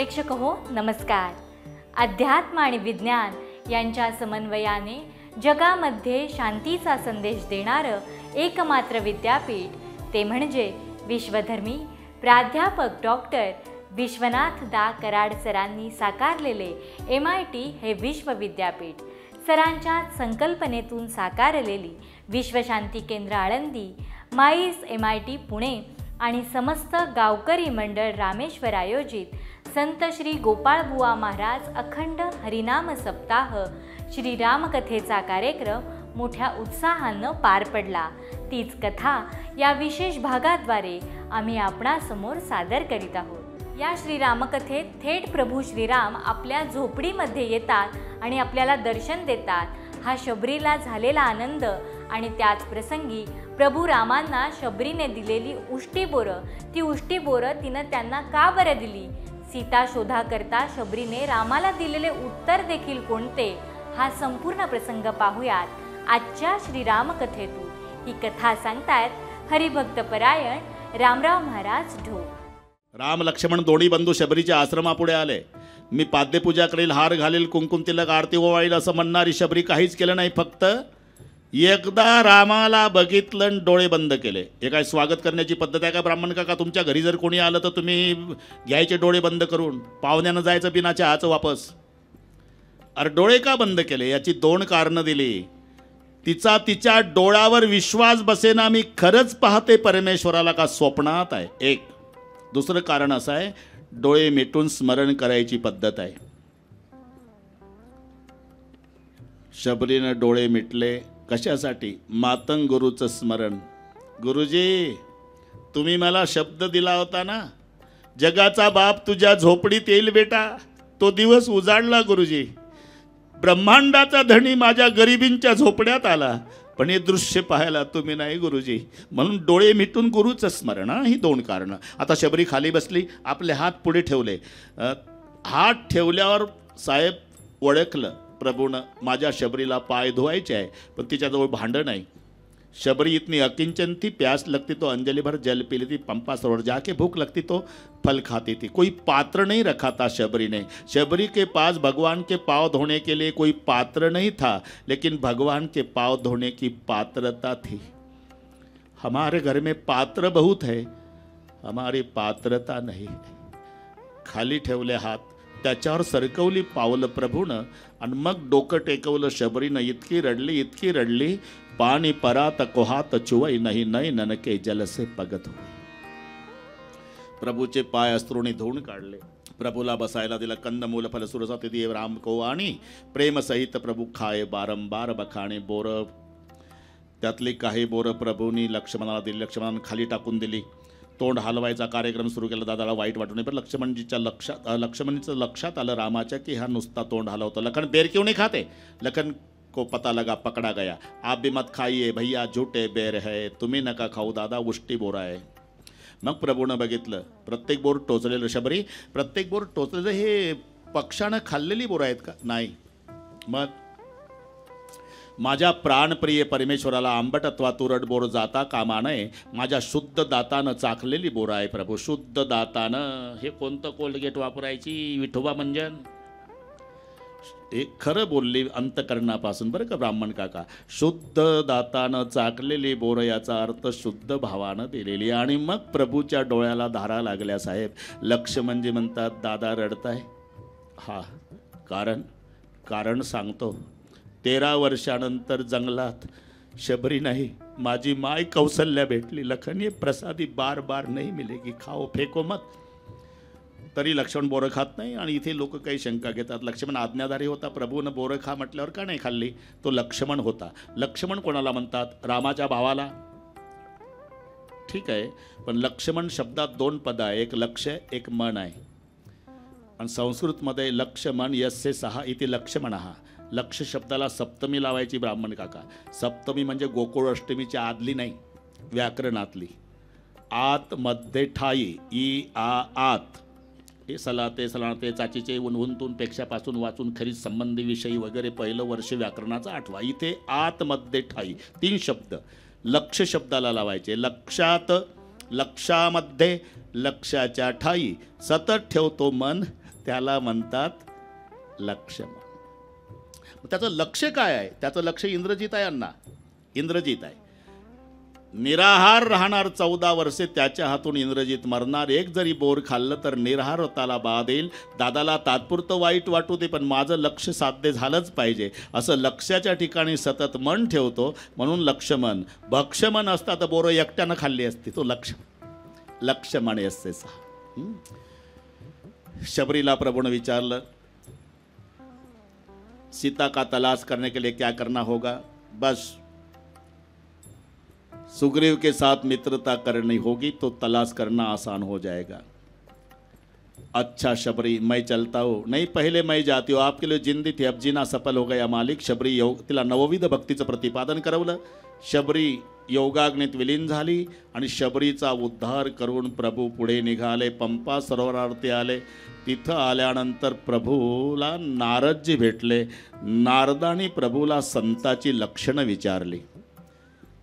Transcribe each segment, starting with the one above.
प्रेक्षक हो नमस्कार. अध्यात्म आणि विज्ञान यांच्या समन्वयाने जगामध्ये शांतीचा संदेश देणारं एकमात्र विद्यापीठ ते म्हणजे विश्वधर्मी प्राध्यापक डॉक्टर विश्वनाथ दा कराड सरांनी साकारलेले MIT हे विश्वविद्यापीठ. सरांच्या संकल्पनेतून साकारलेली विश्वशांती केंद्र आळंदी, माईस MIT पुणे आणि समस्त गावकरी मंडळ रामेश्वर आयोजित संत श्री गोपाळबुवा महाराज अखंड हरिनाम सप्ताह श्रीरामकथेचा कार्यक्रम मोठ्या उत्साहानं पार पडला. तीच कथा या विशेष भागाद्वारे आम्ही आपणासमोर सादर करीत आहोत. या श्रीरामकथेत थेट प्रभू श्रीराम आपल्या झोपडीमध्ये येतात आणि आपल्याला दर्शन देतात. हा शबरीला झालेला आनंद आणि त्याच प्रसंगी प्रभू रामांना शबरीने दिलेली उष्टीबोरं, ती उष्टीबोरं तिनं त्यांना का बरं दिली, सीता शोधाकरता शबरीने रामाला दिलेले उत्तर देखील कोणते, हा संपूर्ण प्रसंग पाहूयात आजच्या श्रीरामकथेतून. ही कथा सांगतायत हरिभक्तपरायण रामराव महाराज ढोक. राम लक्ष्मण दोन्ही बंधू शबरीच्या आश्रमापुढे आले. मी पाद्यपूजा करेल, हार घालेल, कुंकुम तिलक, आरती ओवाळील असं म्हणणारी शबरी काहीच केलं नाही. फक्त एकदा रामाला बघितलं, डोळे बंद केले. हे काय स्वागत करण्याची पद्धत आहे का ब्राह्मण काका? तुमच्या घरी जर कोणी आलं तर तुम्ही घ्यायचे डोळे बंद करून, पाहुण्यानं जायचं बिना चहाचं वापस. अरे डोळे का बंद केले? याची दोन कारणं दिली. तिच्या डोळ्यावर विश्वास बसेना, मी खरंच पाहते परमेश्वराला का स्वप्नात आहे, एक. दुसरं कारण असं आहे, डोळे मिटून स्मरण करायची पद्धत आहे. शबरीनं डोळे मिटले. कशासाठी? मातंग गुरुचं स्मरण. गुरुजी, तुम्ही मला शब्द दिला होता ना, जगाचा बाप तुझ्या झोपडीत येईल बेटा. तो दिवस उजाडला गुरुजी. ब्रह्मांडाचा धणी माझ्या गरिबींच्या झोपड्यात आला, पण हे दृश्य पाहायला तुम्ही नाही गुरुजी. म्हणून डोळे मिटून गुरुचं स्मरण. ही दोन कारणं. आता शबरी खाली बसली, आपले हात पुढे ठेवले. हात ठेवल्यावर साहेब ओळखलं प्रभूनं, माझ्या शबरीला पाय धुवायचे आहे, पण तिच्याजवळ भांडं नाही. शबरी इतनी अकिंचन थी, प्यास लगती तो अंजलि भर जल पी लेती, पंपा सरोवर जाके भूख लगती तो फल खाती थी. कोई पात्र नहीं रखा था शबरी ने. शबरी के पास भगवान के पाँव धोने के लिए कोई पात्र नहीं था, लेकिन भगवान के पाँव धोने की पात्रता थी. हमारे घर में पात्र बहुत है, हमारी पात्रता नहीं. खाली ठेवले हात, त्याच्यावर सरकवली पावलं प्रभूनं आणि मग डोकं टेकवलं शबरीनं. इतकी रडली, पाणी परात कोहात चुवई नाही, नय ननके जलसे पगत होई. प्रभूचे पाय अश्रूने धुवून काढले. प्रभूला बसायला दिला. कंदमूल फल सुरसाती देव राम को आणि प्रेम सहित प्रभू खाये बारंबार बखाणे. बोरं, त्यातली काही बोरं प्रभूंनी लक्ष्मणाला दिली. लक्ष्मणानं खाली टाकून दिली. तोंड हलवायचा कार्यक्रम सुरू केला. दादाला वाईट वाटू नये, पण लक्ष्मणीचं लक्षात आलं रामाच्या की हा नुसता तोंड हलवतो. लखन बेर क्यों नहीं खाते? लखन को पता लगा, पकड़ा गया. आप भी मत खाइए भैया, झूठे बेर है. तुम्ही नका खाऊ दादा, उष्टी बोरा आहे. मग प्रभूनं बघितलं, प्रत्येक बोर टोचलेलं. शबरी, प्रत्येक बोर टोचलेलं हे पक्षानं खाल्लेली बोरं आहेत का? नाही. मग माझ्या प्राणप्रिय परमेश्वराला आंबटत्वा तुरट बोर जाता कामा नये. माझ्या शुद्ध दातानं चाखलेली बोरं आहे प्रभू, शुद्ध दातानं. हे कोणतं कोलगेट वापरायची विठोबा मंजन? हे खरं बोलली अंतकरणापासून बरं का ब्राह्मण काका. शुद्ध दातानं चाकलेली बोरं, याचा अर्थ शुद्ध भावानं दिलेली. आणि मग प्रभूच्या डोळ्याला धारा लागल्या साहेब. लक्ष म्हणजे म्हणतात दादा रडताय. हा कारण सांगतो. 13 वर्षानंतर जंगलात शबरी नाही, माझी माय कौशल्या भेटली. लखन, ये प्रसादी बार बार नहीं मिलेगी, खाओ, फेको मत. तरी लक्ष्मण बोरं खात नाही. आणि इथे लोक काही शंका घेतात, लक्ष्मण आज्ञाधारी होता, प्रभूनं बोरं खा म्हटल्यावर का नाही खाल्ली? तो लक्ष्मण होता. लक्ष्मण कोणाला म्हणतात? रामाच्या भावाला. ठीक आहे, पण लक्ष्मण शब्दात दोन पद आहे, एक लक्ष, एक मन आहे. आणि संस्कृतमध्ये लक्ष मन यस्य सहा इथे लक्ष्मणः. लक्ष शब्दाला सप्तमी लावायची ब्राह्मण काका. सप्तमी म्हणजे गोकुळ अष्टमीच्या आदली नाही, व्याकरणातली. आत मध्ये ठाई, ई आ आत. हे सलाते सलाते चाचीचे उन्हून पेक्षा पासून वाचून खरीच संबंधी विषयी वगैरे पहिलं वर्ष व्याकरणाचा आठवा. इथे आत मध्ये ठाई 3 शब्द लक्ष शब्दाला लावायचे. लक्षात, लक्षामध्ये, लक्षाच्या ठाई सतत ठेवतो मन त्याला म्हणतात लक्ष्मण. त्याचं लक्ष काय आहे? त्याचं लक्ष इंद्रजित आहे अण्णा, इंद्रजित आहे. निराहार राहणार 14 वर्षे, त्याच्या हातून इंद्रजित मरणार. एक जरी बोर खाल्लं तर निराहार होताला बाधेल. दादाला तात्पुरतं वाईट वाटू दे, पण माझं लक्ष साध्य झालंच पाहिजे असं लक्ष्याच्या ठिकाणी सतत मन ठेवतो, म्हणून लक्ष्मण. भक्षमन असता तर बोरं एकट्यानं खाल्ली असती. तो लक्ष्मण असते. शबरीला प्रभूने विचारलं, सीता का तलाश करने के लिए क्या करना होगा? बस सुग्रीव के साथ मित्रता करनी होगी तो तलाश करना आसान हो जाएगा. अच्छा शबरी, मैं चलता हूँ. नहीं, पहले मैं जाती हूँ. आपके लिए जिंदी थी, अब जीना सफल हो गया मालिक. शबरी तिला नवविध भक्तीचं प्रतिपादन करवलं. शबरी योगाग्नीत विलीन झाली आणि शबरीचा उद्धार करून प्रभू पुढे निघाले. पंपा सरोवरावरती आले. तिथं आल्यानंतर प्रभूला नारदजी भेटले. नारदाने प्रभूला संताची लक्षणं विचारली.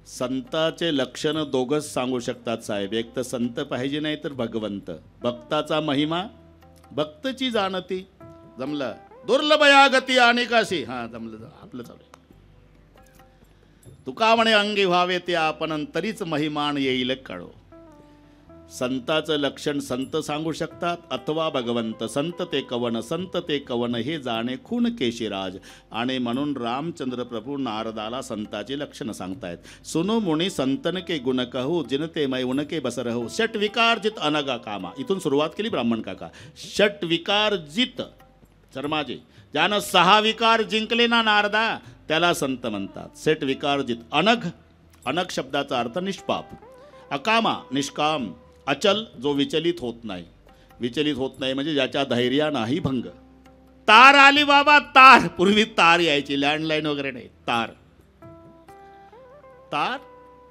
संताचे लक्षण दोघंच सांगू शकतात साहेब, एक तर संत पाहिजे, नाही तर भगवंत. भक्ताचा महिमा भक्तची जाणती. जमलं. दुर्लभ या गती अनेकाशी. हां, जमलं, आपलं चालू. तुका म्हणे अंगी व्हावे ते आपण, तरीच महिमान येईल कळो. संताचं लक्षण संत सांगू शकतात अथवा भगवंत. संत ते कवन, संत ते कवन, हे जाणे खून केशीराज. आणि म्हणून रामचंद्र प्रभू नारदाला संताची लक्षणं सांगतायत. सुनो मुनी संतन के गुण कहू, जिनते मै उनके बस रहू. षट विकार जित अनगा कामा. इथून सुरुवात केली ब्राह्मण काका. षट विकार जित शर्माजी, ज्यानं 6 विकार जिंकले ना नारदा, त्याला संत म्हणतात. षट विकार जित. अनघ, अनघ शब्दाचा अर्थ निष्पाप. अकामा, निष्काम. अचल, जो विचलित होत नाही. विचलित होत नाही म्हणजे ज्याच्या धैर्या नाही भंग. तार आली बाबा, तार. पूर्वी तार यायची, लँडलाईन वगैरे नाही. तार, तार.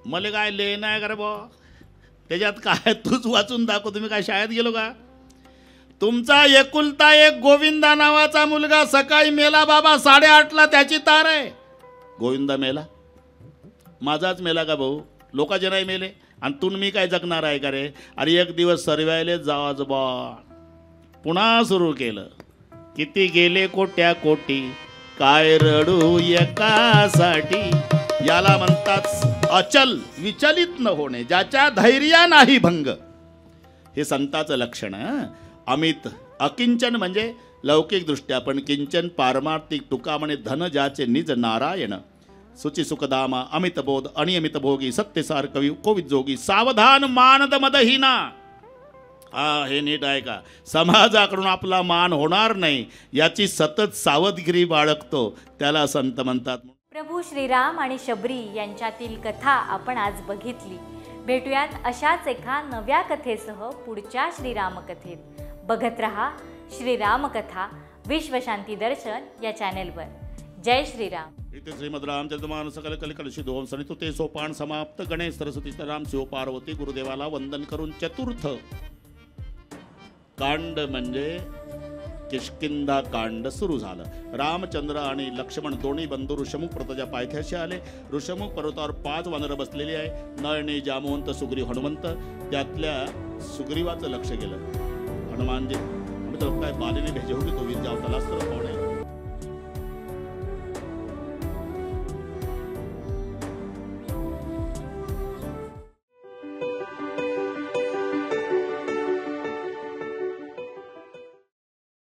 मला काय लेणं आहे का रे बा? त्याच्यात काय तूच वाचून दाखव. तुम्ही काय शाळेत गेलो का? तुमचा एकुलता एक गोविंदा नावाचा मुलगा सकाळी मेला बाबा 8:30ला. त्याची तार आहे. गोविंदा मेला, माझाच मेला का भाऊ? लोकांचे नाही मेले आणि तू मी काय जगणार आहे का रे? अरे एक दिवस सर्वायले जावाज बा. पुन्हा सुरू केलं. किती गेले कोट्या कोटी, काय रडू एकासाठी. याला म्हणतात अचल, विचलित न होणे, ज्याच्या धैर्या नाही भंग. हे संताचं लक्षण. अमित, अकिंचन म्हणजे लौकिक दृष्ट्या, पण किंचन पारमार्थिक. तुका म्हणे धन ज्याचे निज नारायण. सुची सुखदामा, अमित बोध, अनियमित भोगी, सत्यसार कवी, कोविद जोगी. सावधान मानद मदहीना. हे नीट आहे का? समाजाकडून आपला मान होणार नाही याची सतत सावधगिरी बाळगतो, त्याला संत म्हणतात. प्रभू श्रीराम आणि शबरी यांच्यातील कथा आपण आज बघितली. भेटूयात अशाच एका नव्या कथेसह पुढच्या श्रीरामकथेत. बघत रहा श्रीरामकथा विश्वशांती दर्शन या चॅनेलवर. जय श्रीराम. इथे श्रीमद रामचरितमानस सकल कलिकलशी दोन सणितो ते सोपान समाप्त. गणेश सरस्वती राम शिव पार्वती गुरुदेवाला वंदन करून चतुर्थ कांड म्हणजे किष्किंधा कांड सुरू झालं. रामचंद्र आणि लक्ष्मण दोन्ही बंधू ऋषमुख पर्वताच्या पायथ्याशी आले. ऋषमुख पर्वतावर 5 वानरं बसलेली आहे. नळणी, जामवंत, सुग्रीव, हनुमंत. त्यातल्या सुग्रीवाचं लक्ष गेलं. हनुमानजी, आम्ही तर काय बालीने भेजे होते तो